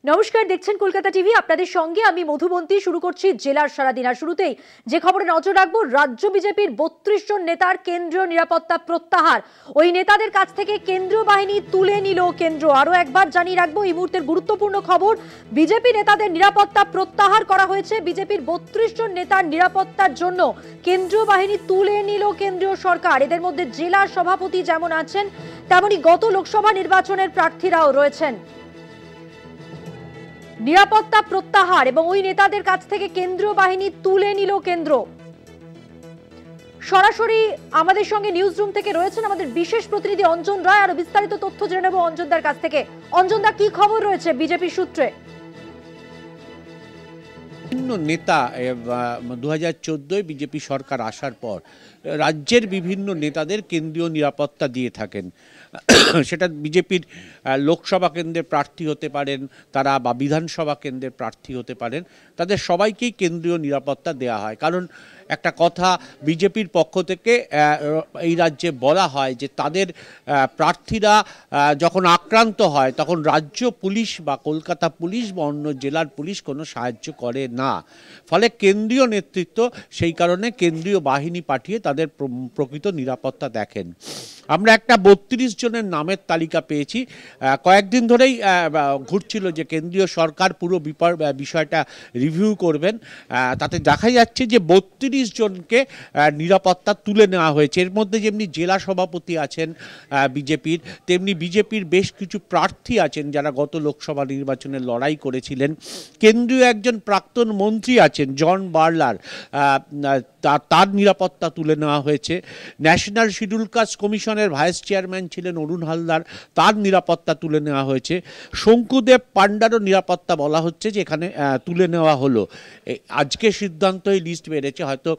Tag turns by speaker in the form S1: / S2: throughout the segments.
S1: নমস্কার, দেখছেন কলকাতা টিভি। আপনাদের সঙ্গে আমি মধুবন্তী। শুরু করছি জেলার সারাদিন। আর শুরুতেই যে খবরে নজর রাখবো, রাজ্য বিজেপির ৩২ জন নেতার কেন্দ্রীয় নিরাপত্তা প্রত্যাহার। ওই নেতাদের কাছ থেকে কেন্দ্রীয় বাহিনী তুলে নিল কেন্দ্র। আরো একবার জানিয়ে রাখবো এই মুহূর্তের গুরুত্বপূর্ণ খবর, বিজেপি নেতাদের নিরাপত্তা প্রত্যাহার করা হয়েছে। বিজেপির ৩২ জন নেতার নিরাপত্তার জন্য কেন্দ্রীয় বাহিনী তুলে নিল কেন্দ্রীয় সরকার। এদের মধ্যে জেলা সভাপতি যেমন আছেন, তেমনি গত লোকসভা নির্বাচনের প্রার্থীরাও রয়েছেন। নিরাপত্তা প্রত্যাহার এবং ওই নেতাদের কাছ থেকে কেন্দ্রীয় বাহিনী তুলে নিল কেন্দ্র। সরাসরি আমাদের সঙ্গে নিউজ রুম থেকে রয়েছেন আমাদের বিশেষ প্রতিনিধি অঞ্জন রায়। আরো বিস্তারিত তথ্য জেনে নেব অঞ্জনদার কাছ থেকে। অঞ্জনদা, কি খবর রয়েছে বিজেপি সূত্রে?
S2: বিভিন্ন নেতা 2014 বিজেপি সরকার আসার পর রাজ্যের বিভিন্ন নেতাদের কেন্দ্রীয় নিরাপত্তা দিয়ে থাকেন। সেটা বিজেপির লোকসভা কেন্দ্রের প্রার্থী হতে পারেন তারা, বা বিধানসভা কেন্দ্রের প্রার্থী হতে পারেন, তাদের সবাইকেই কেন্দ্রীয় নিরাপত্তা দেওয়া হয়। কারণ একটা কথা বিজেপির পক্ষ থেকে এই রাজ্যে বলা হয় যে তাদের প্রার্থীরা যখন আক্রান্ত হয় তখন রাজ্য পুলিশ বা কলকাতা পুলিশ বা অন্য জেলার পুলিশ কোনো সাহায্য করে না। ফলে কেন্দ্রীয় নেতৃত্ব সেই কারণে কেন্দ্রীয় বাহিনী পাঠিয়ে তাদের প্রকৃত নিরাপত্তা দেখেন। আমরা একটা 32 জনের নামের তালিকা পেয়েছি। কয়েকদিন ধরেই ঘুরছিল যে কেন্দ্রীয় সরকার পুরো বিষয়টা রিভিউ করবেন। তাতে দেখা যাচ্ছে যে 32 জনকে নিরাপত্তা তুলে নেওয়া হয়েছে। এর মধ্যে যেমনি জেলা সভাপতি আছেন বিজেপির, তেমনি বিজেপির বেশ কিছু প্রার্থী আছেন যারা গত লোকসভা নির্বাচনে লড়াই করেছিলেন। কেন্দ্রীয় একজন প্রাক্তন মন্ত্রী আছেন জন বার্লার, তার নিরাপত্তা তুলে নেওয়া হয়েছে। ন্যাশনাল শিডিউল কাস্ট কমিশনের ভাইস চেয়ারম্যান ছিলেন অরুণ হালদার, তার নিরাপত্তা তুলে নেওয়া হয়েছে। শঙ্কুদেব পান্ডারও নিরাপত্তা বলা হচ্ছে যে এখানে তুলে নেওয়া হলো। আজকে সিদ্ধান্ত এই লিস্ট বেড়েছে, হয়তো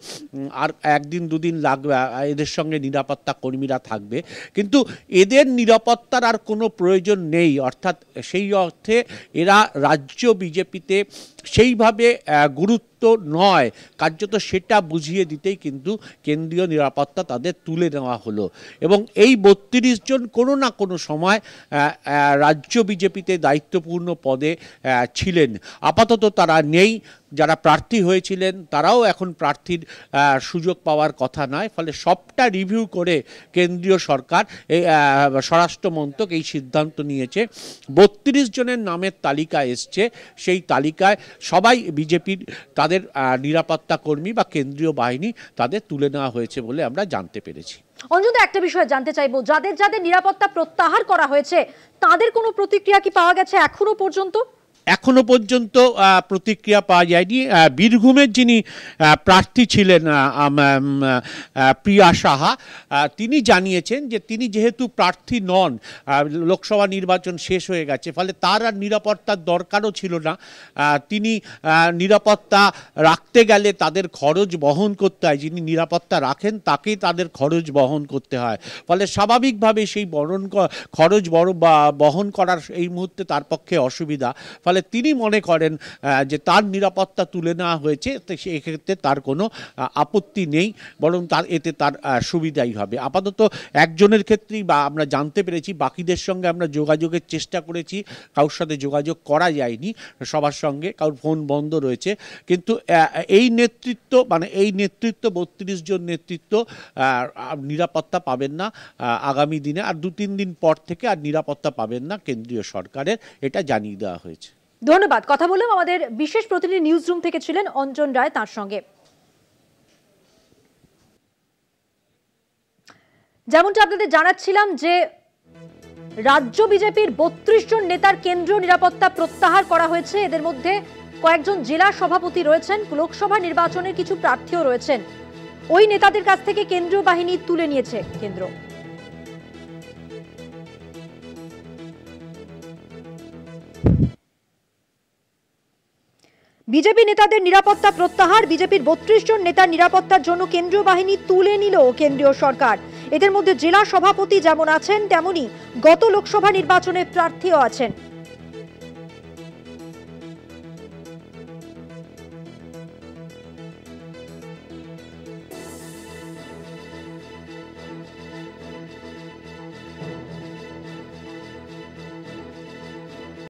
S2: আর একদিন দুদিন লাগবে, এদের সঙ্গে নিরাপত্তা কর্মীরা থাকবে। কিন্তু এদের নিরাপত্তার আর কোনো প্রয়োজন নেই, অর্থাৎ সেই অর্থে এরা রাজ্য বিজেপিতে সেইভাবে গুরুত্ব নয়, কার্যত সেটা বুঝিয়ে দিতেই কিন্তু কেন্দ্রীয় নিরাপত্তা তাদের তুলে নেওয়া হলো। এবং এই 32 জন কোনো না কোনো সময় রাজ্য বিজেপিতে দায়িত্বপূর্ণ পদে ছিলেন। আপাতত তারা নেই। যারা প্রার্থী হয়েছিলেন তারাও এখন প্রার্থীর সুযোগ পাওয়ার কথা নয়। ফলে সবটা রিভিউ করে কেন্দ্রীয় সরকার, স্বরাষ্ট্র মন্ত্রক এই সিদ্ধান্ত নিয়েছে। 32 জনের নামের তালিকা এসছে, সেই তালিকায় সবাই বিজেপির তাদের নিরাপত্তা কর্মী বা কেন্দ্রীয় বাহিনী তাদের তুলে নেওয়া হয়েছে বলে আমরা জানতে পেরেছি।
S1: অঞ্জনদা, একটা বিষয় জানতে চাইবো, যাদের যাদের নিরাপত্তা প্রত্যাহার করা হয়েছে তাদের কোনো প্রতিক্রিয়া কি পাওয়া গেছে এখনো পর্যন্ত?
S2: এখনো পর্যন্ত প্রতিক্রিয়া পাওয়া যায়নি। বীরভূমের যিনি প্রার্থী ছিলেন প্রিয়া সাহা, তিনি জানিয়েছেন যে তিনি যেহেতু প্রার্থী নন, লোকসভা নির্বাচন শেষ হয়ে গেছে, ফলে তার আর নিরাপত্তার দরকারও ছিল না। তিনি নিরাপত্তা রাখতে গেলে তাদের খরচ বহন করতে হয়, যিনি নিরাপত্তা রাখেন তাকেই তাদের খরচ বহন করতে হয়। ফলে স্বাভাবিকভাবে সেই খরচ বহন করার এই মুহূর্তে তার পক্ষে অসুবিধা। ফলে তিনি মনে করেন যে তার নিরাপত্তা তুলে নেওয়া হয়েছে, সেক্ষেত্রে তার কোনো আপত্তি নেই, বরং এতে তার সুবিধাই হবে। আপাতত একজনের ক্ষেত্রেই বা আমরা জানতে পেরেছি, বাকিদের সঙ্গে আমরা যোগাযোগের চেষ্টা করেছি, কারোর সাথে যোগাযোগ করা যায়নি, সবার সঙ্গে কারোর ফোন বন্ধ রয়েছে। কিন্তু এই নেতৃত্ব 32 জন নেতৃত্ব নিরাপত্তা পাবেন না আগামী দিনে, আর 2-3 দিন পর থেকে আর নিরাপত্তা পাবেন না কেন্দ্রীয় সরকারের, এটা জানিয়ে দেওয়া হয়েছে।
S1: ধন্যবাদ। কথা বললাম আমাদের বিশেষ প্রতিনিধি নিউজ রুম থেকে ছিলেন অঞ্জন রায়, তার সঙ্গে। যেমনটা আপনাদের জানাচ্ছিলাম যে রাজ্য বিজেপির 32 জন নেতার কেন্দ্রীয় নিরাপত্তা প্রত্যাহার করা হয়েছে। এদের মধ্যে কয়েকজন জেলা সভাপতি রয়েছেন, লোকসভা নির্বাচনের কিছু প্রার্থীও রয়েছেন। ওই নেতাদের কাছ থেকে কেন্দ্রীয় বাহিনী তুলে নিয়েছে কেন্দ্র। বিজেপি নেতাদের নিরাপত্তা প্রত্যাহার, বিজেপির 32 জন নেতার নিরাপত্তার জন্য কেন্দ্রীয় বাহিনী তুলে নিল কেন্দ্রীয় সরকার। এদের মধ্যে জেলা সভাপতি যেমন আছেন, তেমনি গত লোকসভা নির্বাচনের প্রার্থীও আছেন।